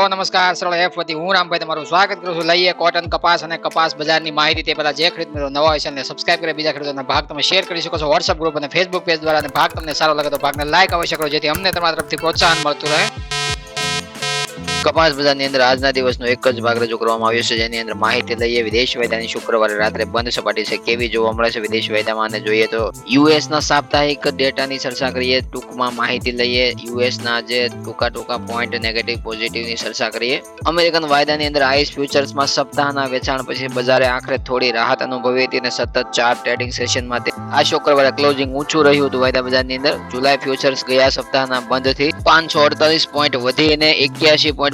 નમસ્કાર સરળ એફ વતી હું રામભાઈ તમારું સ્વાગત કરું છું. લઈએ કોટન કપાસ અને કપાસ બજારની માહિતી. તે પહેલા જે ખરીદ મિત્રો નવા હોય છે સબસ્ક્રાઇબ કરી બીજા ખેડૂતોના ભાગ તમે શેર કરી શકો છો વોટ્સઅપ ગ્રુપ અને ફેસબુક પેજ દ્વારા. અને ભાગ તમને સારો લાગે તો ભાગને લાઈક અવશ્ય કરો જેથી અમને તમારા તરફથી પ્રોત્સાહન મળતું રહે. કપાસ બજારની અંદર આજના દિવસનો એક જ ભાગ રજૂ કરવામાં આવ્યો છે, જેની અંદર માહિતી લઈએ. વિદેશ વાયદાની શુક્રવારે રાત્રે બંધ સપાટી છે કેવી જોવા મળે છે વિદેશ વાયદામાં, અને જોઈએ તો યુએસ ના સાપ્તાહિક ડેટાની ચર્ચા કરીએ. ટૂંકમાં માહિતી લઈએ યુએસ ના જે ટૂંકા પોઈન્ટ નેગેટિવ પોઝિટિવ ની ચર્ચા કરીએ. અમેરિકન વાયદાની અંદર આઈસ ફ્યુચર્સમાં સપ્તાહના વેચાણ પછી બજારે આખરે થોડી રાહત અનુભવી હતી અને સતત 4 ટ્રેડિંગ સેશનમાં આ શુક્રવારે ક્લોઝિંગ ઊંચું રહ્યું હતું. વાયદા બજારની અંદર જુલાઈ ફ્યુચર્સ ગયા સપ્તાહના બંધથી 548 પોઈન્ટ વધીને 81.72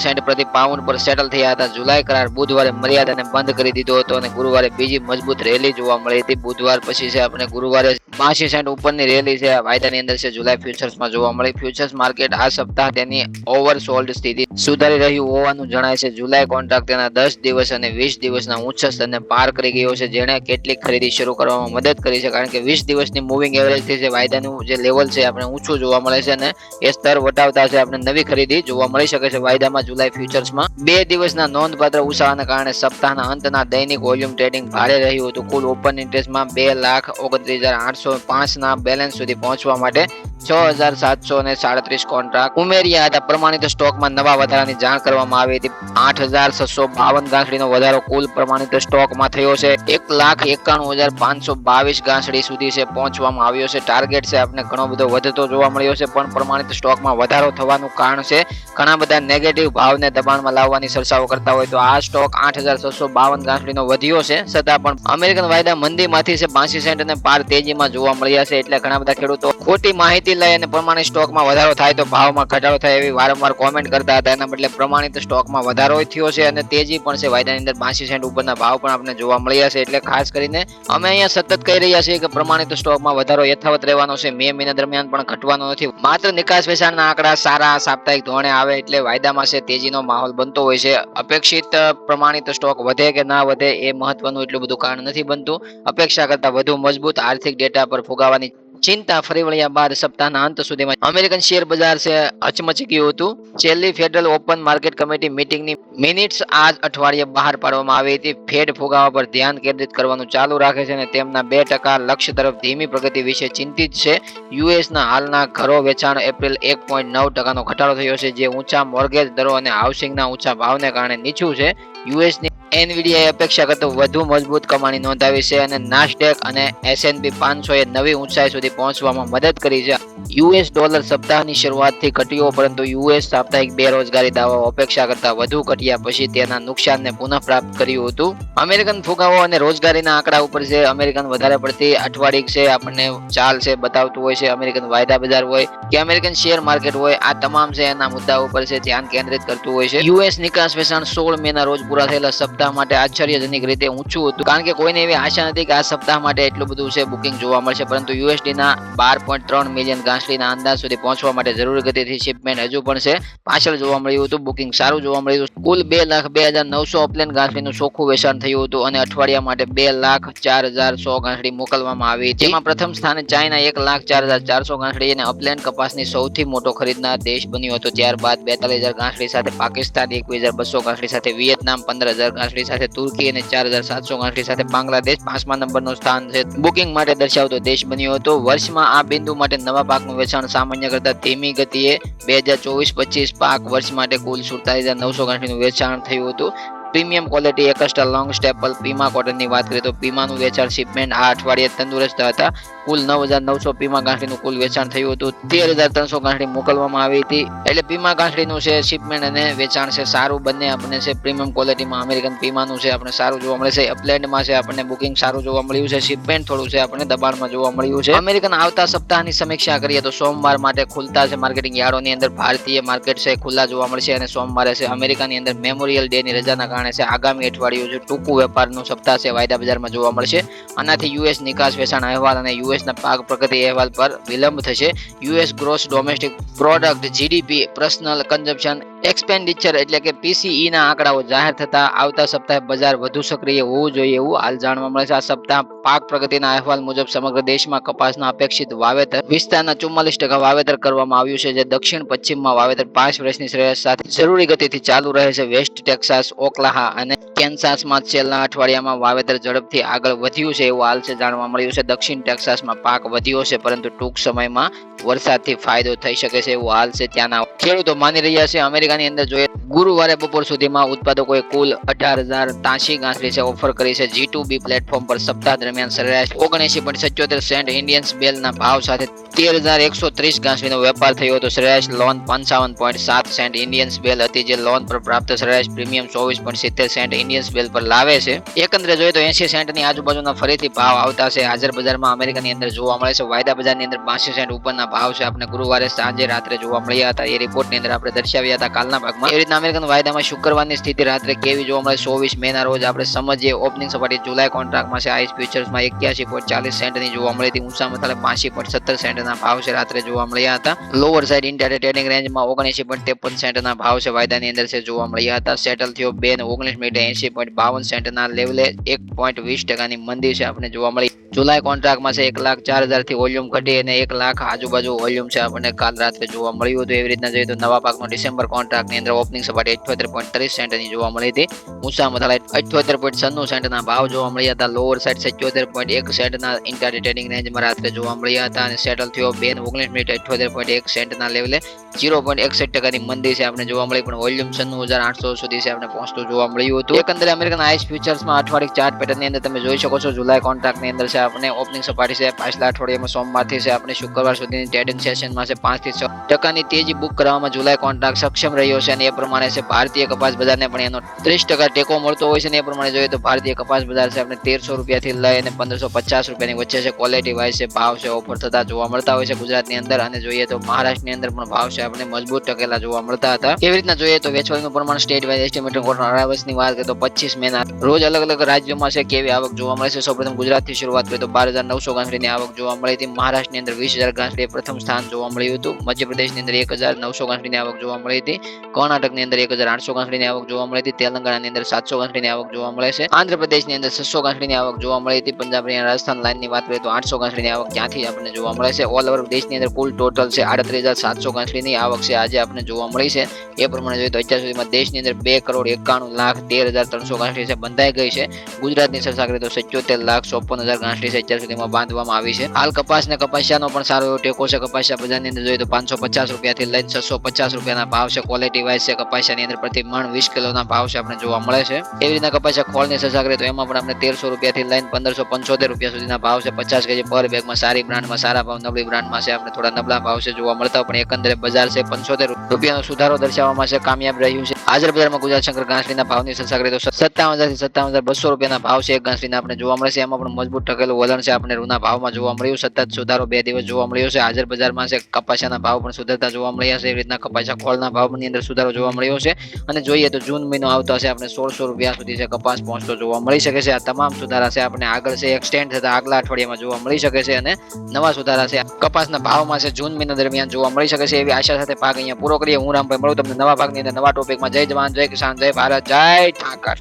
સેન્ટ પ્રતિ પાઉન્ડ પર સેટલ થયા હતા. જુલાઈ કરાર બુધવારે મર્યાદાને બંધ કરી દીધો હતો અને ગુરુવારે બીજી મજબૂત રેલી જોવા મળી હતી. બુધવાર પછી છે આપણે ગુરુવારે 82 સેન્ટ ઉપરની રેલી છે વાયદાની અંદર છે જુલાઈ ફ્યુચર્સમાં જોવા મળી. ફ્યુચર્સ માર્કેટ આ સપ્તાહ તેની ઓવરસોલ્ડ સ્થિતિ સુધારી રહ્યું હોવાનું જણાય છે. જુલાઈ કોન્ટ્રાક્ટ તેના 10 દિવસ અને 20 દિવસના ઉચ્ચ સ્તરને પાર કરી ગયો છે, જેણે કેટલીક ખરીદી શરૂ કરવામાં મદદ કરી છે, કારણ કે 20 દિવસની મૂવિંગ એવરેજ થી છે વાયદાનું જે લેવલ છે આપણે ઊંચું જોવા મળે છે અને એ સ્તર વટાવતા છે આપણે નવી ખરીદી જોવા મળી શકે છે. વાયદામાં જુલાઈ ફ્યુચર્સમાં 2 દિવસના નોંધપાત્ર ઉછાળાને કારણે સપ્તાહના અંતના દૈનિક વોલ્યુમ ટ્રેડિંગ ભારે રહ્યું હતું. કુલ ઓપન ઇન્ટરેસ્ટમાં 2,29,805 ના બેલેન્સ સુધી પહોંચવા માટે 6,737 કોન્ટ્રાક્ટ ઉમેર્યા હતા. પ્રમાણિત સ્ટોકમાં નવા વધારાની જાણ કરવામાં આવી હતી. 8,652 ગાંસડીનો વધારો કુલ પ્રમાણિત સ્ટોકમાં થયો છે. 1,91,522 ગાંસડી સુધી છે પહોંચવામાં આવ્યો છે. ટાર્ગેટ છે આપણે ઘણો બધો વધતો જોવા મળ્યો છે, પણ પ્રમાણિત સ્ટોકમાં વધારો થવાનું કારણ છે ઘણા બધા નેગેટિવ ભાવને દબાણમાં લાવવાની ચર્ચાઓ કરતા હોય તો આ સ્ટોક 8,652 ગાંસડીનો વધ્યો છે. છતાં પણ અમેરિકન વાયદા મંદીમાંથી છે 82 સેન્ટ અને પાર તેજીમાં જોવા મળ્યા છે. એટલે ઘણા બધા ખેડૂતો ખોટી માહિતી લઈ અને પ્રમાણિત સ્ટોકમાં વધારો થાય તો ભાવમાં ઘટાડો થાય એવી વારંવાર કોમેન્ટ કરતા હતા. એના બદલે પ્રમાણિત સ્ટોકમાં વધારો થયો છે અને તેજી પણ છે. વાયદાની અંદર 82 સેન્ટ ઉપરના ભાવ પણ આપણે જોવા મળ્યા છે. એટલે ખાસ કરીને અમે અહીંયા સતત કહી રહ્યા છીએ કે પ્રમાણિત સ્ટોકમાં વધારો યથાવત રહેવાનો છે. મે મહિના દરમિયાન પણ ઘટવાનો નથી. માત્ર નિકાસ વેચાણના આંકડા સારા સાપ્તાહિક ધોરણે આવે એટલે વાયદામાં છે તેજીનો માહોલ બનતો હોય છે. અપેક્ષિત પ્રમાણિત સ્ટોક વધે કે ના વધે એ મહત્વનું એટલું બધું કારણ નથી બનતું. અપેક્ષા કરતા વધુ મજબૂત આર્થિક ડેટા પર ફુગાવાની ચિંતા ફરી વળ્યા બાદ સપ્તાહના અંત સુધીમાં અમેરિકન શેર બજાર છે હચમચી ગયું હતું. છેલ્લી ફેડરલ ઓપન માર્કેટ કમિટી મીટિંગની મિનિટ્સ આજ અઠવાડિયે બહાર પાડવામાં આવી હતી. ફેડ ફુગાવા પર ધ્યાન કેન્દ્રિત કરવાનું ચાલુ રાખે છે અને તેમના 2% લક્ષ્ય તરફ ધીમી પ્રગતિ વિશે ચિંતિત છે. યુએસના હાલના ઘરો વેચાણ એપ્રિલ 1.9% ઘટાડો થયો છે, જે ઊંચા મોર્ગેજ દરો અને હાઉસિંગના ઊંચા ભાવને કારણે નીચું છે. યુએસની એનવીડીઆઈ અપેક્ષા કરતા વધુ મજબૂત કમાણી નોંધાવી છે અને નાસ્ડેક અને S&P 500 એ નવી ઊંચાઈ સુધી પહોંચવામાં મદદ કરી છે. યુએસ ડોલર સપ્તાહની શરૂઆતથી ઘટ્યો, પરંતુ યુએસ સાપ્તાહિક બેરોજગારી દાવાઓ અપેક્ષા કરતા વધુ ઘટ્યા પછી તેના નુકસાનને પુનઃપ્રાપ્ત કર્યું હતું. અમેરિકન ફુગાવો અને રોજગારીના આંકડા ઉપર છે અમેરિકન વધારે પડતી અઠવાડિક છે આપણને ચાલ છે બતાવતું હોય છે. અમેરિકન વાયદા બજાર હોય કે અમેરિકન શેર માર્કેટ હોય, આ તમામ છે એના મુદ્દા ઉપર છે ધ્યાન કેન્દ્રિત કરતું હોય છે. યુએસ નિકાસ વેચાણ 16 મેના રોજ પૂરા થયેલા સપ્તાહ માટે આશ્ચર્યજનક રીતે ઊંચું હતું, કારણ કે કોઈને એવી આશા નથી કે આ સપ્તાહ માટે એટલું બધું છે બુકિંગ જોવા મળશે. પરંતુ યુએસડી ના 12.3 મિલિયન ગાંસડીના અંદાજ સુધી પહોંચવા માટે જરૂરી ગતિથી શિપમેન્ટ હજુ પણ છે પાછળ જોવા મળ્યું હતું. બુકિંગ સારું જોવા મળ્યું હતું. કુલ 2,02,900 ઓપલેન ગાંસડીનું ચોખ્ખું વેચાણ થયું હતું અને અઠવાડિયા માટે 2,04,100 ગાંસડી મોકલવામાં આવી હતી. જેમાં પ્રથમ સ્થાને ચાઇના 1,04,400 ગાંસડી અને અપલેન્ડ કપાસની સૌથી મોટો ખરીદનાર દેશ બન્યો હતો. ત્યારબાદ 42,000 ગાંસડી સાથે પાકિસ્તાન, 21,200 ગાંસડી સાથે વિયેતનામ, 15,000 ગાંસડી સાથે તુર્કી અને 4,700 ગાંસડી સાથે બાંગ્લાદેશ 5મા નંબરનું સ્થાન છે બુકિંગ માટે દર્શાવતો દેશ બન્યો હતો. વર્ષમાં આ બિંદુ માટે નવા પાકનું વેચાણ સામાન્ય કરતા ધીમી ગતિએ 2024-25 પાક વર્ષ માટે કુલ 47,900 ગાંસડીનું વેચાણ થયું હતું. Premium quality extra long staple pima કોટનની વાત કરીએ તો પીમાનું વેચાણ શિપમેન્ટ આ અઠવાડિયે તંદુરસ્ત હતા. કુલ 9,900 પીમા ગાંસડીનું કુલ વેચાણ થયું હતું. 13,300 ગાંસડી મોકલવામાં આવી હતી. એટલે પીમા ગાંસડીનું છે શિપમેન્ટ અને વેચાણ છે સારું બંને આપણને છે. પ્રીમિયમ ક્વોલિટીમાં અમેરિકન પીમાનું છે આપણે સારું જોવા મળે છે. અપલેન્ડમાં છે આપણને બુકિંગ સારું જોવા મળ્યું છે. શિપમેન્ટ થોડું છે આપણને દબાણમાં જોવા મળ્યું છે. અમેરિકન આવતા સપ્તાહની સમીક્ષા કરીએ તો સોમવાર માટે ખુલતા છે માર્કેટિંગ યાર્ડોની અંદર ભારતીય માર્કેટ છે ખુલ્લા જોવા મળશે અને સોમવારે છે અમેરિકાની અંદર મેમોરિયલ ડે ની રજાના કારણે પ્રમાણે છે આગામી અઠવાડિયું જો ટૂંકું વેપારનું સપ્તાહ છે વાયદા બજારમાં જોવા મળશે. આનાથી યુએસ નિકાસ વેચાણ અહેવાલ અને યુએસના પાક પ્રગતિ અહેવાલ પર વિલંબ થશે. US gross domestic product GDP personal consumption expenditure એટલે કે પીસીઈ ના આંકડાઓ જાહેર થતા આવતા સપ્તાહે બજાર વધુ સક્રિય હોવું જોઈએ એવું હાલ જાણવા મળે છે. આ સપ્તાહ પાક પ્રગતિના અહેવાલ મુજબ સમગ્ર દેશમાં કપાસના અપેક્ષિત વાવેતર વિસ્તારના 44% વાવેતર કરવામાં આવ્યું છે, જે દક્ષિણ પશ્ચિમમાં વાવેતર 5 વર્ષની શ્રેયસ સાથે જરૂરી ગતિથી ચાલુ રહે છે. વેસ્ટ ટેક્સાસ, ઓકલાહા અને કેન્સાસમાં છેલ્લા અઠવાડિયામાં વાવેતર ઝડપથી આગળ વધ્યું છે એવું હાલ છે જાણવા મળ્યું છે. દક્ષિણ ટેક્સાસમાં પાક વધ્યો છે, પરંતુ ટૂંક સમયમાં વરસાદથી ફાયદો થઈ શકે છે એવું હાલ છે ત્યાંના ખેડૂતો માની રહ્યા છે. અમેરિકાની અંદર જોઈએ ગુરુવારે બપોર સુધીમાં ઉત્પાદકોએ કુલ 18,083 ગાંસડી છે ઓફર કરી છે. G2B પ્લેટફોર્મ પર સપ્તાહ દરમિયાન સરેરાશ 79.77 સેન્ટ ઇન્ડિયન બેલના ભાવ સાથે 13,130 ગાંસડીનો વેપાર થયો હતો. સરેરાશ લોન 55.7 સેન્ટ ઇન્ડિયન બેલ હતી, જે લોન પર પ્રાપ્ત સરેરાશ પ્રીમિયમ 24.70 સેન્ટ ઇન્ડિયન બેલ પર લાવે છે. એકંદરે જોઈએ તો 80 સેન્ટની આજુબાજુના ફરીથી ભાવ આવતા છે. હાજર બજારમાં અમેરિકાની અંદર જોવા મળે છે. વાયદા બજારની અંદર 82 સેન્ટ ઉપરના ભાવ છે આપણે ગુરુવારે સાંજે રાત્રે જોવા મળ્યા હતા. એ રિપોર્ટની અંદર આપણે દર્શાવ્યા હતા કાલના ભાગમાં. એ રીતના અમેરિકન વાયદામાં શુક્રવારની સ્થિતિ રાત્રે કેવી જોવા મળે 24 મે ના રોજ આપણે સમજીએ. ઓપનિંગ સપાટી જુલાઈ કોન્ટ્રાક્ટમાં છે આઈસ ફ્યુચર્સમાં 81.40 સેન્ટની જોવા મળી હતી. ઊંચા મથાળે 85.17 સેન્ટના ભાવ છે રાત્રે જોવા મળ્યા હતા. લોઅર સાઇડ ઇન્ટ્રાડે ટ્રેડિંગ રેન્જમાં 79.53 સેન્ટના ભાવ છે વાયદાની અંદર છે જોવા મળ્યા હતા. સેટલ થયો 2:19 મિનિટે 80.52 સેન્ટના લેવલે 1.20% મંદી છે આપણે જોવા મળી. જુલાઈ કોન્ટ્રાક્ટમાં છે 1,04,000 થી વોલ્યુમ ઘટી અને 1 લાખ આજુબાજુ વોલ્યુમ છે આપણને કાલ રાત્રે જોવા મળ્યું હતું. એવી રીતના જોઈએ તો નવા પાકનો ડિસેમ્બર કોન્ટ્રાક્ટની અંદર ઓપનિંગ સપાટી 78.30 સેન્ટની જોવા મળી હતી. ઊંચા મથાળે 78.96 સેન્ટના ભાવ જોવા મળ્યા હતા. લોઅર સાઇડ 77.1 સેન્ટના ઇન્ટ્રાડે ટ્રેડિંગ રેન્જમાં રાત્રે જોવા મળ્યા હતા અને સેટલ થયો 2:19 મિનિટે 78.1 સેન્ટના લેવલે 0.61%ની મંદી છે આપણે જોવા મળી, પણ વોલ્યુમ 96,800 સુધી છે આપણે પહોંચતું જોવા મળ્યું હતું. એકંદરે અમેરિકન આઈસ ફ્યુચર્સમાં અઠવાડિક ચાર્ટ પેટર્નની અંદર તમે જોઈ શકો છો. જુલાઈ કોન્ટ્રાક્ટની અંદર છે આપણે ઓપનિંગ સપાટી છે પાછલા અઠવાડિયામાં સોમવારથી છે આપણે શુક્રવાર સુધીની ટ્રેડિંગ સેશનમાં છે 5 થી 6% તેજી બુક કરવામાં જુલાઈ કોન્ટ્રાક્ટ સક્ષમ રહ્યો છે અને એ પ્રમાણે છે ભારતીય કપાસ બજારને પણ એનો 30% ટેકો મળતો હોય છે અને એ પ્રમાણે જોઈએ તો ભારતીય કપાસ બજાર છે આપણે 1,300 રૂપિયાથી લઈ અને 1,550 રૂપિયાની વચ્ચે છે ક્વોલિટી વાઇઝ છે ભાવ છે ઓફર થતા જોવા મળતા હોય છે ગુજરાતની અંદર. અને જોઈએ તો મહારાષ્ટ્રની અંદર પણ ભાવ છે આપણે મજબૂત ટકેલા જોવા મળતા હતા. એવી રીતના જોઈએ તો વેચવાલીનું પ્રમાણ સ્ટેટ વાઇઝ એસ્ટિમેટેડ કોટન અરાવસની વાત કરીએ તો 25 મેના રોજ અલગ અલગ રાજ્યોમાં છે કેવી આવક જોવા મળે છે. સૌપ્રથમ ગુજરાતથી શરૂઆત કરીએ તો 12,900 ગાંસડીની આવક જોવા મળી હતી. મહારાષ્ટ્રની અંદર 20,000 ગાંસડીએ પ્રથમ સ્થાન જોવા મળ્યું હતું. મધ્યપ્રદેશની અંદર 1,900 ગાંસડીની આવક જોવા મળી હતી. કર્ણાટકની અંદર 1,800 ગાંસડીની આવક જોવા મળી હતી. તેલંગાણાની અંદર 700 ગાંસડીની આવક જોવા મળે છે. આંધ્રપ્રદેશની અંદર 600 ગાંસડીની આવક જોવા મળી હતી. પંજાબ અને રાજસ્થાન લાઇનની વાત કરીએ તો 800 ગાંસડીની આવક ત્યાંથી આપણને જોવા મળે છે. ઓલ ઓવર દેશની અંદર કુલ ટોટલ છે 38,700 ગાંસડીની આવક છે આજે આપણને જોવા મળી છે. એ પ્રમાણે જોઈએ તો અત્યાર સુધીમાં દેશની અંદર 2,91,13,300 ગાંસડી છે બંધાઈ ગઈ છે. ગુજરાતની ચર્ચા કરીએ તો 77,54,000 ગાંસડી છે અત્યાર સુધીમાં બાંધવામાં આવી છે. હાલ કપાસ ને કપાસિયાનો પણ સારો એવો ટેકો છે. કપાસિયા બજારની અંદર જોઈએ તો 550 રૂપિયાથી લઈને 650 રૂપિયાના ભાવ છે. ક્વોલિટી વાઇઝ છે કપાસિયાની અંદર પ્રતિ મણ 20 કિલોના ભાવ છે આપણે જોવા મળે છે. એવી રીતના કપાસિયા ખોળની ચર્ચા કરીએ તો એમાં પણ આપણે 1,300 રૂપિયાથી લઈને 1,575 રૂપિયા સુધીના ભાવ છે. 50 કેજી પર બેગમાં સારી બ્રાન્ડમાં સારા ભાવ, નબળી બ્રાન્ડમાં છે આપણે થોડા નબળા ભાવ છે જોવા મળતા, પણ એકંદરે બજાર છે 75 રૂપિયાનો સુધારો દર્શાવવામાં છે કામયાબ રહ્યું છે. હાજર બજારમાં ગુજરાત શંકર ગાંસડીના ભાવની ચર્ચા કરીએ તો 57,000 થી 57,200 રૂપિયાના ભાવ છે એક ગાંસડીના આપણે જોવા મળે છે. એમાં પણ મજબૂત ટકેલું વલણ છે આપણે રૂના ભાવમાં જોવા મળ્યું. સતત સુધારો 2 દિવસ જોવા મળ્યો છે. હાજર બજારમાં છે કપાસિયાના ભાવ પણ સુધરતા જોવા મળ્યા છે. એવી રીતના કપાસિયા ખોળના ભાવની અંદર સુધારો જોવા મળ્યો છે. અને જોઈએ તો જૂન મહિનો આવતો હશે આપણે 1,600 રૂપિયા સુધી છે કપાસ પહોંચતો જોવા મળી શકે છે. આ તમામ સુધારા છે આપણે આગળ છે એક્સટેન્ડ થતા આગલા અઠવાડિયામાં જોવા મળી શકે છે અને નવા સુધારા છે કપાસના ભાવમાં છે જૂન મહિના દરમિયાન જોવા મળી શકે છે. એવી આશા સાથે ભાગ અહીંયા પૂરો કરીએ. હું રામભાઈ મળું તમને નવા ભાગની અંદર નવા ટોપિકમાં. જય જવાન, જય કિસાન, જય ભારત, જય ઠાકર.